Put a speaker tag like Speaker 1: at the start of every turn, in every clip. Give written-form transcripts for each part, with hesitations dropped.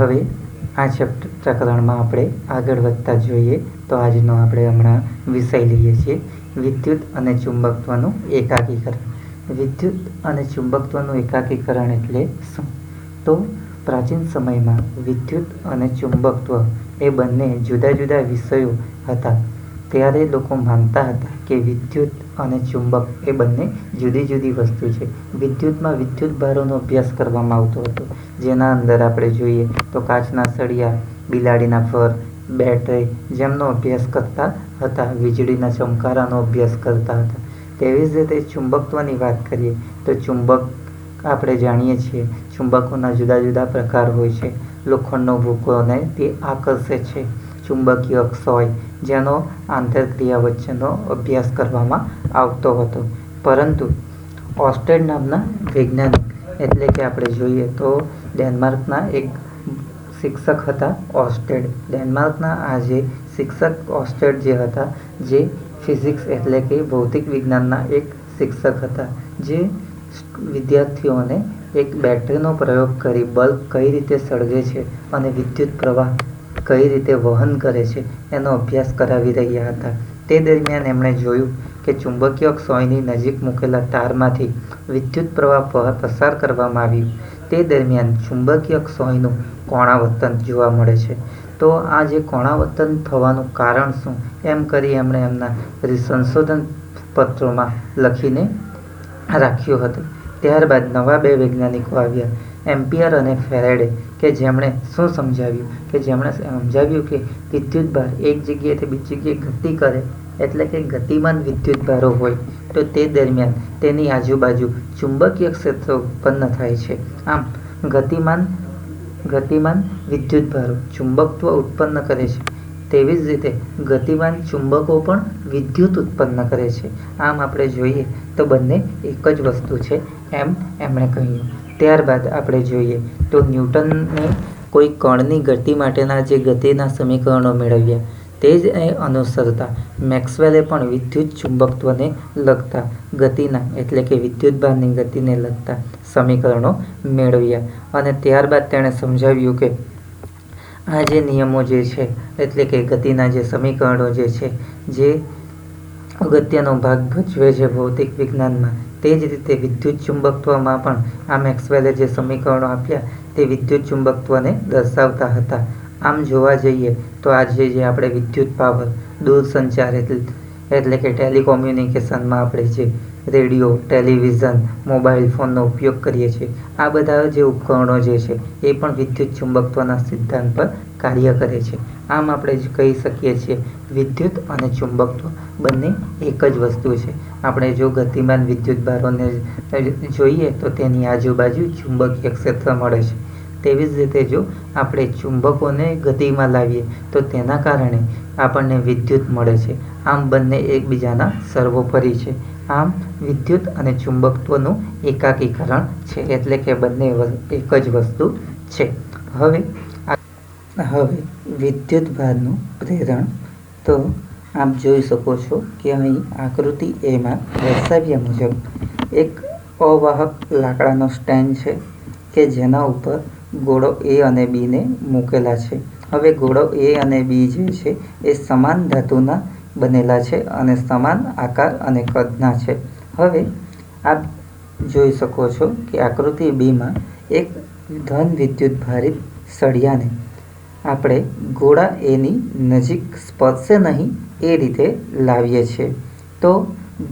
Speaker 1: હવે આ પ્રકરણમાં આપણે આગળ વધતા જોઈએ તો આજનો આપણે હમણાં વિષય લઈએ છીએ વિદ્યુત અને ચુંબકત્વનું એકાકીકરણ. વિદ્યુત અને ચુંબકત્વનું એકાકીકરણ એટલે શું? તો પ્રાચીન સમયમાં વિદ્યુત અને ચુંબકત્વ એ બંને જુદા જુદા વિષયો હતા. ત્યારે લોકો માનતા હતા કે વિદ્યુત અને ચુંબક એ બંને જુદી જુદી વસ્તુ છે. વિદ્યુતમાં વિદ્યુત ભારોનો અભ્યાસ કરવામાં આવતો હતો, જેના અંદર આપણે જોઈએ તો કાચના સળિયા, બિલાડીના ફર, બેટરી જેમનો અભ્યાસ કરતા હતા, વીજળીના ચમકારાનો અભ્યાસ કરતા હતા. તેવી જ રીતે ચુંબકત્વની વાત કરીએ તો ચુંબક આપણે જાણીએ છીએ ચુંબકોના જુદા જુદા પ્રકાર હોય છે. લોખંડનો ભૂકોને તે આકર્ષે છે. ચુંબકીય અક્ષય જેનો આંતરક્રિયા વચ્ચેનો અભ્યાસ કરવામાં આવતો હતો. પરંતુ ઓસ્ટેડ નામના વૈજ્ઞાનિક, એટલે કે આપણે જોઈએ તો ડેનમાર્કના એક શિક્ષક હતા ઓસ્ટેડ. ડેનમાર્કના આ જે શિક્ષક ઓસ્ટેડ જે હતા, જે ફિઝિક્સ એટલે કે ભૌતિક વિજ્ઞાનના એક શિક્ષક હતા, જે વિદ્યાર્થીઓને એક બેટરીનો પ્રયોગ કરી બલ્બ કઈ રીતે સળગે છે અને વિદ્યુત પ્રવાહ કઈ રીતે વહન કરે છે એનો અભ્યાસ કરાવી રહ્યા હતા. તે દરમિયાન એમણે જોયું કે ચુંબકીય ક્ષયની નજીક મૂકેલા તારમાંથી વિદ્યુત પ્રવાહ પસાર કરવામાં આવ્યું. તે દરમિયાન ચુંબકીય ક્ષયનું કોણાવર્તન જોવા મળે છે. તો આ જે કોણાવર્તન થવાનું કારણ શું એમ કરી એમણે એમના સંશોધન પત્રોમાં લખીને રાખ્યું હતું. ત્યારબાદ નવા બે વૈજ્ઞાનિકો આવ્યા, એમ્પિયર અને ફેરેડે, કે જેમણે શું સમજાવ્યું કે વિદ્યુત ભાર એક જગ્યાએથી બીજી જગ્યાએ ગતિ કરે એટલે કે ગતિમાન વિદ્યુત ભારો હોય તો તે દરમિયાન તેની આજુબાજુ ચુંબકીય ક્ષેત્ર ઉત્પન્ન થાય છે. આમ ગતિમાન વિદ્યુત ભારો ચુંબકત્વ ઉત્પન્ન કરે છે. તેવી જ રીતે ગતિમાન ચુંબકો પણ વિદ્યુત ઉત્પન્ન કરે છે. આમ આપણે જોઈએ તો બંને એક જ વસ્તુ છે એમ એમણે કહ્યું. ત્યારબાદ આપણે જોઈએ તો ન્યૂટનને કોઈ કણની ગતિ માટેના જે ગતિના સમીકરણો મેળવ્યા તે જ અનુસરતા મેક્સવેલે પણ વિદ્યુત ચુંબકત્વને લગતા ગતિના એટલે કે વિદ્યુતભારની ગતિને લગતા સમીકરણો મેળવ્યા. અને ત્યારબાદ તેણે સમજાવ્યું કે આ જે નિયમો જે છે એટલે કે ગતિના જે સમીકરણો જે છે, જે અગત્યનો ભાગ ભજવે છે ભૌતિક વિજ્ઞાનમાં, તે જ રીતે વિદ્યુત ચુંબકત્વમાં પણ આ મેક્સવેલે જે સમીકરણો આપ્યા તે વિદ્યુત ચુંબકત્વને દર્શાવતા હતા. આમ જોવા જઈએ તો આજે જે આપણે વિદ્યુત પાવર, દૂરસંચાર એટલે કે ટેલિકોમ્યુનિકેશનમાં આપણે જે રેડિયો, ટેલિવિઝન, મોબાઈલ ફોનનો ઉપયોગ કરીએ છીએ, આ બધા જે ઉપકરણો જે છે એ પણ વિદ્યુત ચુંબકત્વના સિદ્ધાંત પર કાર્ય કરે છે. આમ આપણે કહી શકીએ છીએ વિદ્યુત અને ચુંબકત્વ બંને એક જ વસ્તુ છે. આપણે જો ગતિમાન વિદ્યુત ભારોને જોઈએ તો તેની આજુબાજુ ચુંબકીય ક્ષેત્ર મળે છે. તેવી જ રીતે જો આપણે ચુંબકોને ગતિમાં લાવીએ તો તેના કારણે આપણને વિદ્યુત મળે છે. આમ બંને એકબીજાના સર્વોપરી છે. આમ વિદ્યુત અને ચુંબકત્વનું એકાકીકરણ છે એટલે કે બંને એક જ વસ્તુ છે. હવે વિદ્યુત ભારનું પ્રેરણ. તો આપ જોઈ શકો છો કે અહીં આકૃતિ એમાં દર્શાવ્યા મુજબ એક અવાહક લાકડાનો સ્ટેન્ડ છે કે જેના ઉપર ગોળો A અને B ને મૂકેલા છે. હવે ગોળો A અને B જે છે એ સમાન ધાતુના બનેલા છે અને સમાન આકાર અને કદના છે. હવે આપ જોઈ શકો છો કે આકૃતિ Bમાં એક ધન વિદ્યુત ભારિત સળિયાને આપણે ગોળા Aની નજીક સ્પર્શે નહીં એ રીતે લાવીએ છીએ તો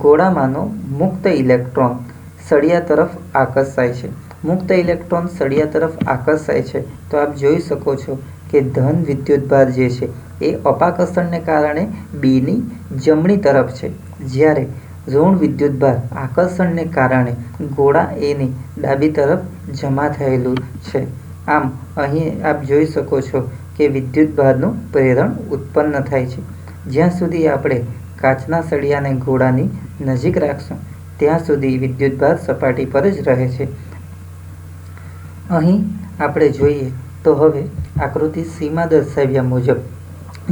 Speaker 1: ગોળામાંનો મુક્ત ઇલેક્ટ્રોન સળિયા તરફ આકર્ષાય છે. મુક્ત ઇલેક્ટ્રોન સળિયા તરફ આકર્ષાય છે તો આપ જોઈ શકો છો કે ધન વિદ્યુતભાર જે છે એ અપાકર્ષણને કારણે Bની જમણી તરફ છે, જ્યારે ઋણ વિદ્યુતભાર આકર્ષણને કારણે ગોળા Aની ડાબી તરફ જમા થયેલું છે. આમ અહીં આપ જોઈ શકો છો કે વિદ્યુતભારનું પ્રેરણ ઉત્પન્ન થાય છે. જ્યાં સુધી આપણે કાચના સળિયાને ગોળાની નજીક રાખશું ત્યાં સુધી વિદ્યુતભાર સપાટી પર જ રહે છે. અહીં આપણે જોઈએ તો હવે આકૃતિ Cમાં દર્શાવ્યા મુજબ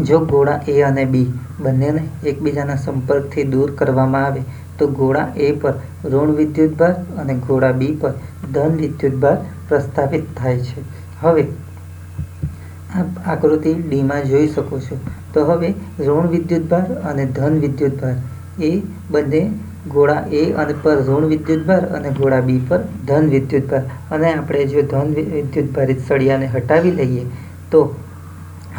Speaker 1: જો ગોળા A અને B બંનેને એકબીજાના સંપર્કથી દૂર કરવામાં આવે તો ગોળા A પર ઋણ વિદ્યુતભાર અને ગોળા B પર ધન વિદ્યુતભાર પ્રસ્થાપિત થાય છે. હવે આપ આકૃતિ ડીમાં જોઈ શકો છો. તો હવે ઋણ વિદ્યુતભાર અને ધન વિદ્યુતભાર એ બંને ગોળા એ અને પર ઋણ વિદ્યુતભાર અને ગોળા બી પર ધન વિદ્યુતભાર, અને આપણે જો ધન વિદ્યુતભારિત સળિયાને હટાવી લઈએ તો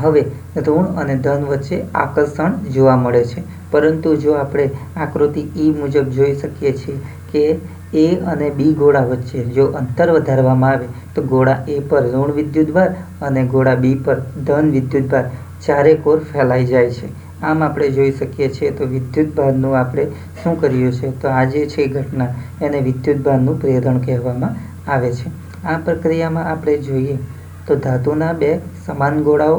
Speaker 1: હવે ઋણ અને ધન વચ્ચે આકર્ષણ જોવા મળે છે. પરંતુ જો આપણે આકૃતિ ઈ મુજબ જોઈ શકીએ છીએ કે એ અને બી ગોળા વચ્ચે જો અંતર વધારવામાં આવે તો ગોળા એ પર ઋણ વિદ્યુતભાર અને ગોળા બી પર ધન વિદ્યુતભાર ચારેકોર ફેલાઈ જાય છે. આમ આપણે જોઈ શકીએ છીએ. તો વિદ્યુતભારનું આપણે શું કર્યું છે, તો આ જે છે ઘટના એને વિદ્યુતભારનું પ્રેરણ કહેવામાં આવે છે. આ પ્રક્રિયામાં આપણે જોઈએ તો ધાતુના બે સમાન ગોળાઓ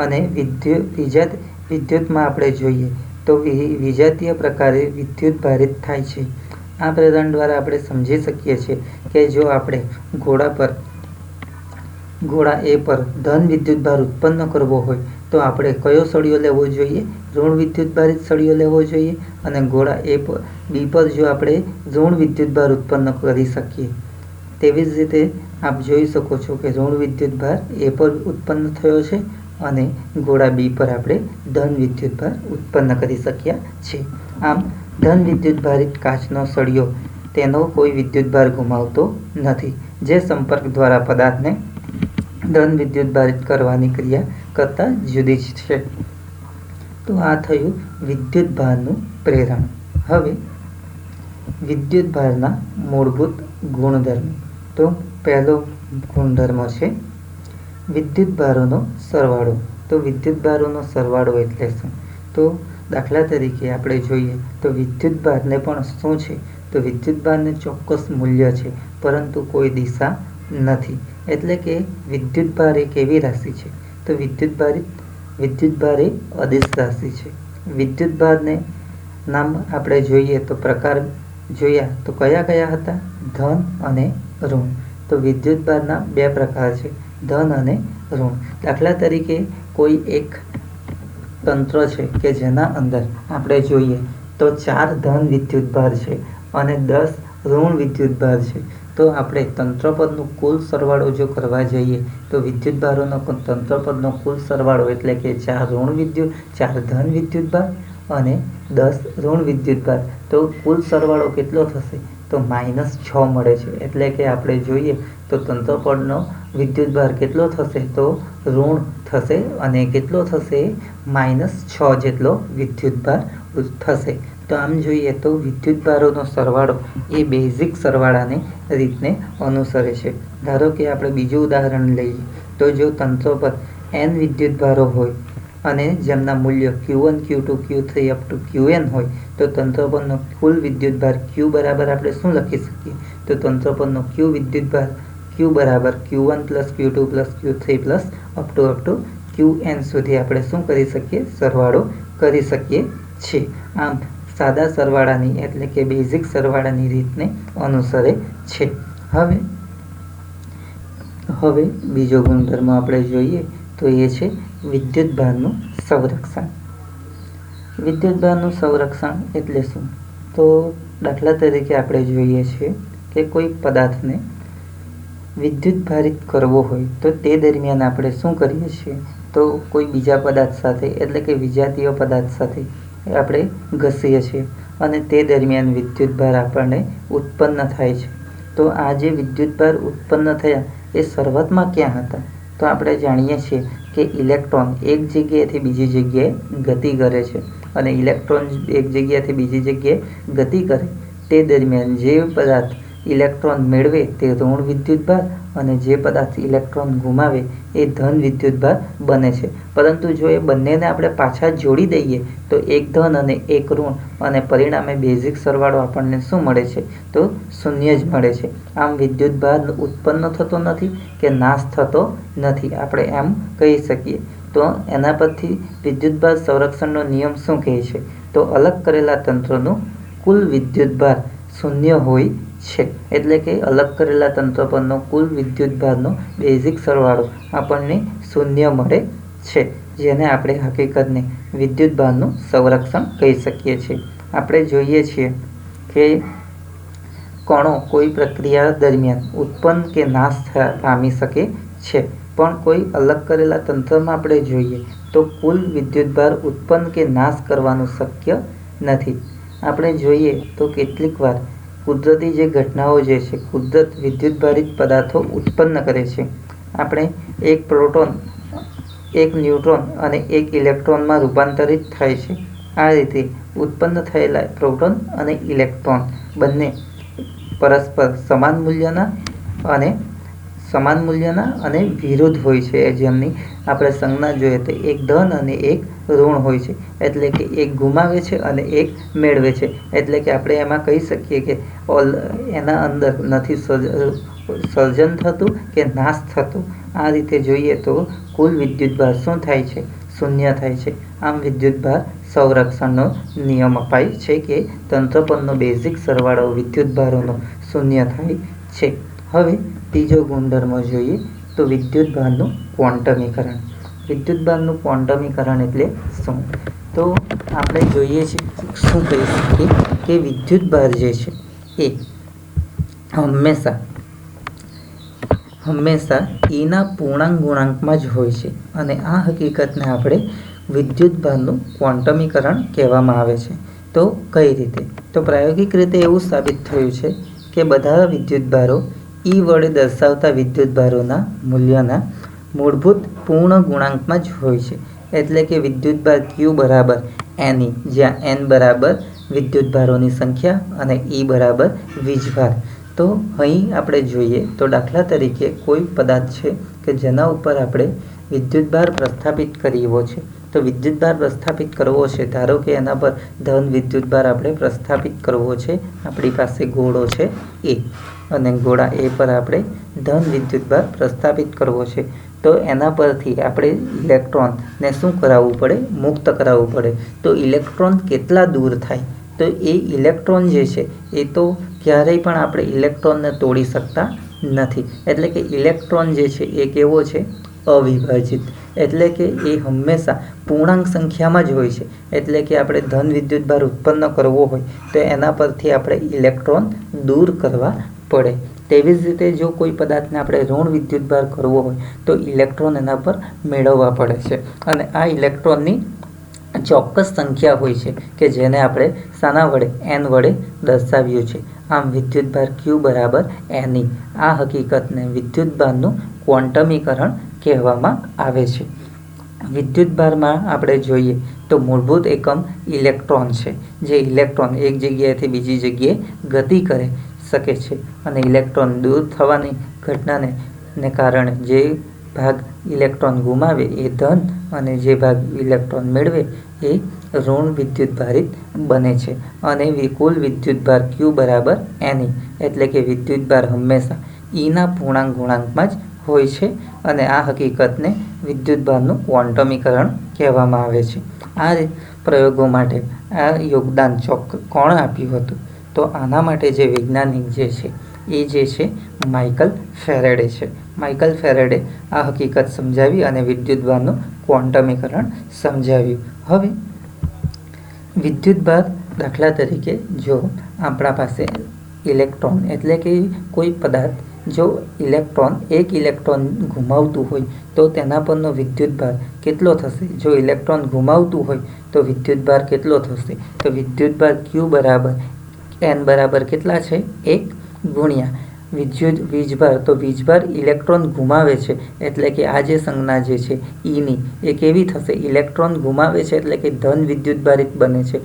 Speaker 1: અને વિદ્યુતમાં આપણે જોઈએ તો વિજાતીય પ્રકારે વિદ્યુતભારિત થાય છે. આ પ્રેરણ દ્વારા આપણે સમજી શકીએ છીએ કે જો આપણે ગોળા એ પર ધન વિદ્યુતભાર ઉત્પન્ન કરવો હોય તો આપણે કયો સળિયો લેવો જોઈએ? ઋણ વિદ્યુતભારિત સળિયો લેવો જોઈએ. અને ગોળા એ પર બી પર જો આપણે ઋણ વિદ્યુતભાર ઉત્પન્ન કરી શકીએ, તેવી જ રીતે આપ જોઈ શકો છો કે ઋણ વિદ્યુતભાર એ પર ઉત્પન્ન થયો છે અને ગોળા બી પર આપણે ધન વિદ્યુતભાર ઉત્પન્ન કરી શક્યા છે. આમ ધન વિદ્યુતભારિત કાચનો સળિયો તેનો કોઈ વિદ્યુતભાર ગુમાવતો નથી, જે સંપર્ક દ્વારા પદાર્થને ધન વિદ્યુતભારિત કરવાની ક્રિયા કરતાં જુદી જ છે. તો આ થયું વિદ્યુતભારનું પ્રેરણ. હવે વિદ્યુતભારના મૂળભૂત ગુણધર્મો. તો પહેલો ગુણધર્મ છે વિદ્યુતભારોનો સરવાળો. તો વિદ્યુતભારોનો સરવાળો એટલે શું? તો દાખલા તરીકે આપણે જોઈએ તો વિદ્યુતભારને પણ શું છે, તો વિદ્યુતભારને ચોક્કસ મૂલ્ય છે પરંતુ કોઈ દિશા નથી. એટલે કે વિદ્યુતભાર એક એવી રાશિ છે, તો વિદ્યુતભાર એ અદિશ રાશિ છે. વિદ્યુતભારને નામ આપણે જોઈએ તો પ્રકાર જોયા તો કયા કયા હતા? ધન અને ઋણ. તો વિદ્યુતભારના બે પ્રકાર છે, ધન અને ઋણ. દાખલા તરીકે કોઈ એક તંત્ર છે કે જેના અંદર આપણે જોઈએ તો 4 ધન વિદ્યુતભાર છે અને 10 ઋણ વિદ્યુતભાર છે. તો આપણે તંત્ર પરનો કુલ સરવાળો જો કરવા જઈએ તો વિદ્યુતભારોનો તંત્ર પરનો કુલ સરવાળો એટલે કે 4 ધન વિદ્યુતભાર અને 10 ઋણ વિદ્યુતભાર, તો કુલ સરવાળો કેટલો થશે? તો -6 મળે છે. એટલે કે આપણે જોઈએ તો તંત્ર પરનો વિદ્યુતભાર કેટલો થશે? તો ઋણ થશે અને કેટલો થશે? -6 જેટલો વિદ્યુતભાર થશે. તો આમ જોઈએ તો વિદ્યુતભારોનો સરવાળો એ બેઝિક સરવાળાની રીતને અનુસરે છે. ધારો કે આપણે બીજું ઉદાહરણ લઈએ તો જો તંત્ર પર n વિદ્યુતભારો હોય અને જેમના મૂલ્ય Q1, Q2, Q3 up to Qn હોય તો તંત્ર પરનો કુલ વિદ્યુતભાર Q બરાબર આપણે શું લખી શકીએ? તો તંત્ર પરનો Q વિદ્યુતભાર Q બરાબર Q1 + Q2 + Q3 up to Qn સુધી આપણે શું કરી શકીએ? સરવાળો કરી શકીએ છીએ. આમ સાદા સરવાળાની એટલે કે બેઝિક સરવાળાની રીતને અનુસરે છે. હવે બીજો ગુણધર્મ આપણે જોઈએ તો એ છે વિદ્યુતભારનું સંરક્ષણ. વિદ્યુતભારનું સંરક્ષણ એટલે શું? તો દાખલા તરીકે આપણે જોઈએ છીએ કે કોઈ પદાર્થને વિદ્યુતભારિત કરવો હોય તો તે દરમિયાન આપણે શું કરીએ છીએ? તો કોઈ બીજા પદાર્થ સાથે એટલે કે વિજાતીય પદાર્થ સાથે આપણે ઘસીએ છીએ અને તે દરમિયાન વિદ્યુતભાર આપણને ઉત્પન્ન થાય છે. તો આ જે વિદ્યુતભાર ઉત્પન્ન થયા એ શરૂઆતમાં ક્યાં હતા? તો આપણે જાણીએ છીએ કે ઇલેક્ટ્રોન એક જગ્યાએથી બીજી જગ્યાએ ગતિ કરે છે અને ઇલેક્ટ્રોન એક જગ્યાએથી બીજી જગ્યાએ ગતિ કરે તે દરમિયાન જે પદાર્થ ઇલેક્ટ્રોન મેળવે તે ઋણ વિદ્યુતભાર અને જે પદાર્થ ઇલેક્ટ્રોન ગુમાવે એ ધન વિદ્યુતભાર બને છે. પરંતુ જો એ બંનેને આપણે પાછા જોડી દઈએ તો એક ધન અને એક ઋણ અને પરિણામે બેઝિક સરવાળો આપણને શું મળે છે? તો શૂન્ય જ મળે છે. આમ વિદ્યુતભાર ઉત્પન્ન થતો નથી કે નાશ થતો નથી, આપણે એમ કહી શકીએ. તો એના પરથી વિદ્યુતભાર સંરક્ષણનો નિયમ શું કહે છે? તો અલગ કરેલા તંત્રનું કુલ વિદ્યુતભાર શૂન્ય હોય છે. એટલે કે અલગ કરેલા તંત્ર પરનો કુલ વિદ્યુતભારનો બેઝિક સરવાળો આપણને શૂન્ય મળે છે, જેને આપણે હકીકતને વિદ્યુતભારનું સંરક્ષણ કહી શકીએ છીએ. આપણે જોઈએ છીએ કે કણો કોઈ પ્રક્રિયા દરમિયાન ઉત્પન્ન કે નાશ પામી શકે છે. પણ કોઈ અલગ કરેલા તંત્રમાં આપણે જોઈએ તો કુલ વિદ્યુતભાર ઉત્પન્ન કે નાશ કરવાનું શક્ય નથી. આપણે જોઈએ તો કેટલીક વાર કુદરતી જે ઘટનાઓ જે છે, કુદરત વિદ્યુતભારિત પદાર્થો ઉત્પન્ન કરે છે. આપણે એક પ્રોટોન, એક ન્યુટ્રોન અને એક ઇલેક્ટ્રોનમાં રૂપાંતરિત થાય છે. આ રીતે ઉત્પન્ન થયેલા પ્રોટોન અને ઇલેક્ટ્રોન બંને પરસ્પર સમાન મૂલ્યના અને વિરુદ્ધ હોય છે. જેમની આપણે સંજ્ઞા જોઈએ તો એક ધન અને એક ઋણ હોય છે. એટલે કે એક ગુમાવે છે અને એક મેળવે છે. એટલે કે આપણે એમાં કહી શકીએ કે એના અંદર નથી સર્જન થતું કે નાશ થતો. આ રીતે જોઈએ તો કુલ વિદ્યુતભાર શું થાય છે? શૂન્ય થાય છે. આમ વિદ્યુતભાર સંરક્ષણનો નિયમ અપાય છે કે તંત્ર પરનો બેઝિક સરવાળો વિદ્યુતભારોનો શૂન્ય થાય છે. હવે ત્રીજો ગુણધર્મ જોઈએ તો વિદ્યુતભારનું ક્વોન્ટમીકરણ. વિદ્યુતભારનું ક્વોન્ટમીકરણ એટલે શું? તો આપણે જોઈએ છીએ શું કહી શકીએ કે વિદ્યુતભાર જે છે એ હંમેશા ઈના પૂર્ણાંક ગુણાંકમાં જ હોય છે. અને આ હકીકતને આપણે વિદ્યુતભારનું ક્વોન્ટમીકરણ કહેવામાં આવે છે. તો કઈ રીતે? તો પ્રાયોગિક રીતે એવું સાબિત થયું છે કે બધા વિદ્યુતભારો ઈ વડે દર્શાવતા વિદ્યુતભારોના મૂલ્યના મૂળભૂત પૂર્ણ ગુણાંકમાં જ હોય છે. એટલે કે વિદ્યુતભાર Q બરાબર Ne, જ્યાં N બરાબર વિદ્યુતભારોની સંખ્યા અને E બરાબર વીજભાર. તો અહીં આપણે જોઈએ તો દાખલા તરીકે કોઈ પદાર્થ છે કે જેના ઉપર આપણે વિદ્યુતભાર પ્રસ્થાપિત કરવો છે. તો વિદ્યુતભાર પ્રસ્થાપિત કરવો છે, ધારો કે એના પર ધન વિદ્યુતભાર આપણે પ્રસ્થાપિત કરવો છે. આપણી પાસે ગોળો છે A અને ગોળા A પર આપણે ધન વિદ્યુતભાર પ્રસ્થાપિત કરવો છે. તો એના પરથી આપણે ઇલેક્ટ્રોનને શું કરાવવું પડે? મુક્ત કરાવવું પડે. તો ઇલેક્ટ્રોન કેટલા દૂર થાય? તો એ ઇલેક્ટ્રોન જે છે એ તો ક્યારેય પણ આપણે ઇલેક્ટ્રોનને તોડી શકતા નથી. એટલે કે ઇલેક્ટ્રોન જે છે એ કેવો છે? અવિભાજિત. એટલે કે એ હંમેશા પૂર્ણાંક સંખ્યામાં જ હોય છે. એટલે કે આપણે ધન વિદ્યુતભાર ઉત્પન્ન કરવો હોય તો એના પરથી આપણે ઇલેક્ટ્રોન દૂર કરવા પડે. તેવી જ રીતે જો કોઈ પદાર્થને આપણે ઋણ વિદ્યુતભાર કરવો હોય તો ઇલેક્ટ્રોન એના પર મેળવવા પડે છે. અને આ ઇલેક્ટ્રોનની ચોક્કસ સંખ્યા હોય છે કે જેને આપણે શાના વડે? N વડે દર્શાવ્યું છે. આમ વિદ્યુતભાર Q બરાબર Ne. આ હકીકતને વિદ્યુતભારનું ક્વોન્ટમીકરણ કહેવામાં આવે છે. વિદ્યુતભારમાં આપણે જોઈએ તો મૂળભૂત એકમ ઇલેક્ટ્રોન છે. જે ઇલેક્ટ્રોન એક જગ્યાએથી બીજી જગ્યાએ ગતિ કરે શકે છે. અને ઇલેક્ટ્રોન દૂર થવાની ઘટનાને કારણે જે ભાગ ઇલેક્ટ્રોન ગુમાવે એ ધન અને જે ભાગ ઇલેક્ટ્રોન મેળવે એ ઋણ વિદ્યુતભારિત બને છે. અને કુલ વિદ્યુતભાર Q બરાબર Ne. એટલે કે વિદ્યુતભાર હંમેશા ઈના પૂર્ણાંક ગુણાંકમાં જ હોય છે. અને આ હકીકતને વિદ્યુતભારનું ક્વોન્ટમીકરણ કહેવામાં આવે છે. આ પ્રયોગો માટે આ યોગદાન કોણ આપ્યું હતું? તો આના માટે જે વૈજ્ઞાનિક જે છે એ જે છે માઇકલ ફેરેડે છે. માઇકલ ફેરેડે આ હકીકત સમજાવી અને વિદ્યુતભારનું ક્વોન્ટમીકરણ સમજાવ્યું. હવે વિદ્યુતભાર દાખલા તરીકે જો આપણા પાસે ઇલેક્ટ્રોન એટલે કે કોઈ પદાર્થ જો એક ઇલેક્ટ્રોન ગુમાવતું હોય તો તેના પરનો વિદ્યુતભાર કેટલો થશે? જો ઇલેક્ટ્રોન ગુમાવતું હોય તો વિદ્યુતભાર કેટલો થશે? તો વિદ્યુતભાર Q બરાબર N બરાબર કેટલા છે? 1 ગુણ્યા વીજભાર. તો વીજભાર ઇલેક્ટ્રોન ગુમાવે છે એટલે કે આ જે સંજ્ઞા જે છે Eની એ કેવી થશે? ઇલેક્ટ્રોન ગુમાવે છે એટલે કે ધન વિદ્યુતભારિત બને છે.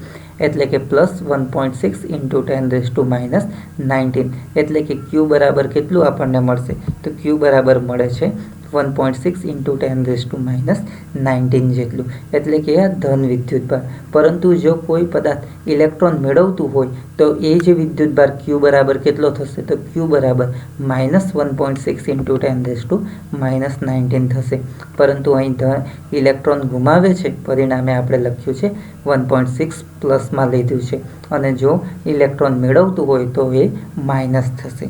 Speaker 1: એટલે કે +1.6 × 10⁻⁹. એટલે કે Q બરાબર કેટલું આપણને મળશે? તો Q બરાબર મળે છે 1.6 × 10⁻⁹ જેટલું. એટલે કે આ ધન વિદ્યુતભાર. પરંતુ જો કોઈ પદાર્થ ઇલેક્ટ્રોન મેળવતું હોય તો એ જે વિદ્યુતભાર Q બરાબર કેટલો થશે? તો Q બરાબર -1.6 × 10⁻⁹ થશે. પરંતુ અહીં ઇલેક્ટ્રોન ગુમાવે છે, પરિણામે આપણે લખ્યું છે 1.6 પ્લસમાં લીધું છે. અને જો ઇલેક્ટ્રોન મેળવતું હોય તો એ માઇનસ થશે.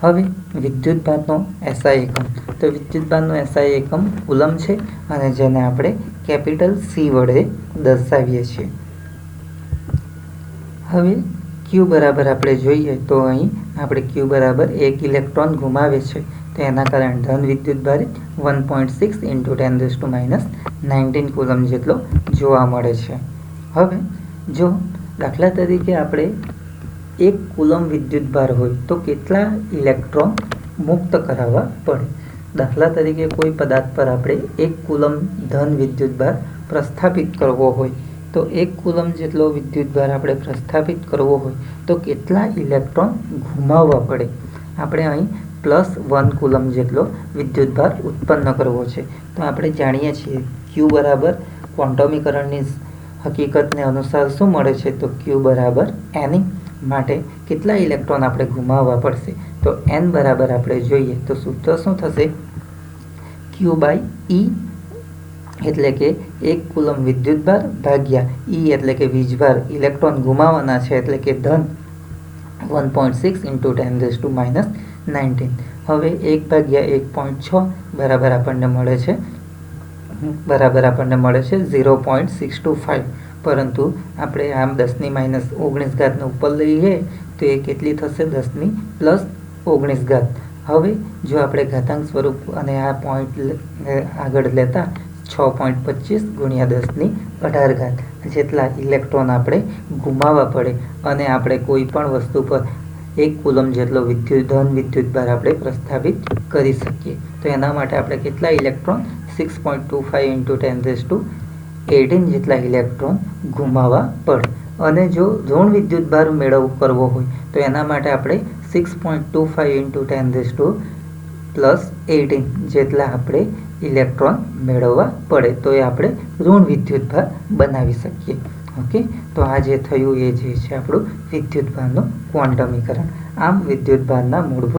Speaker 1: હવે વિદ્યુતભારનો SI એકમ. તો વિદ્યુતભારનો SI એકમ કુલમ છે અને જેને આપણે કેપિટલ C વડે દર્શાવીએ છીએ. હવે Q બરાબર આપણે જોઈએ તો અહીં આપણે Q બરાબર 1 ઇલેક્ટ્રોન ગુમાવે છે તો એના કારણે ધન વિદ્યુતભાર 1.6 × 10⁻⁹ કુલમ જેટલો જોવા મળે છે. હવે જો દાખલા તરીકે આપણે 1 કુલમ વિદ્યુતભાર હોય તો કેટલા ઇલેક્ટ્રોન મુક્ત કરાવવા પડે. દાખલા તરીકે કોઈ પદાર્થ પર આપણે 1 કુલમ ધન વિદ્યુતભાર પ્રસ્થાપિત કરવો હોય તો 1 કુલમ જેટલો વિદ્યુતભાર આપણે પ્રસ્થાપિત કરવો હોય તો કેટલા ઇલેક્ટ્રોન ગુમાવવા પડે. આપણે અહીં +1 કુલમ જેટલો વિદ્યુતભાર ઉત્પન્ન કરવો છે. તો આપણે જાણીએ છીએ Q બરાબર ક્વોન્ટમીકરણની હકીકતને અનુસાર શું મળે છે, તો Q બરાબર n માટે કેટલા ઇલેક્ટ્રોન આપણે ગુમાવવા પડશે. તો n બરાબર આપણે જોઈએ તો સૂત્ર શું થશે, Q/E એટલે કે 1 કુલમ વિદ્યુતભાર ભાગ્યા E એટલે કે વીજભાર, ઇલેક્ટ્રોન ગુમાવવાના છે એટલે કે ધન 1.6 × 10⁻⁹. હવે 1/1.6 બરાબર આપણને મળે છે 0.625, પરંતુ આપણે આમ 10⁻⁹ ઉપર લઈએ તો એ કેટલી થશે, 10⁻+19. હવે જો આપણે ઘાતાંક સ્વરૂપ અને આ પોઈન્ટ આગળ લેતા 6.25 × 10⁻18 જેટલા ઇલેક્ટ્રોન આપણે ગુમાવવા પડે અને આપણે કોઈ પણ વસ્તુ પર 1 કુલમ જેટલો ધન વિદ્યુતભાર આપણે પ્રસ્થાપિત કરી શકીએ. તો એના માટે આપણે કેટલા ઇલેક્ટ્રોન 6.25 × 10⁻18 જેટલા ઇલેક્ટ્રોન ગુમાવવા પડે. અને જો ઋણ વિદ્યુતભાર કરવો હોય તો એના માટે આપણે 6.25 × 10⁻18 જેટલા આપણે ઇલેક્ટ્રોન મેળવવા પડે, તો એ આપણે ઋણ વિદ્યુતભાર બનાવી શકીએ. ઓકે, તો આ જે થયું એ જે છે આપણું વિદ્યુતભારનું ક્વોન્ટમીકરણ. આમ વિદ્યુતભારના મૂળભૂત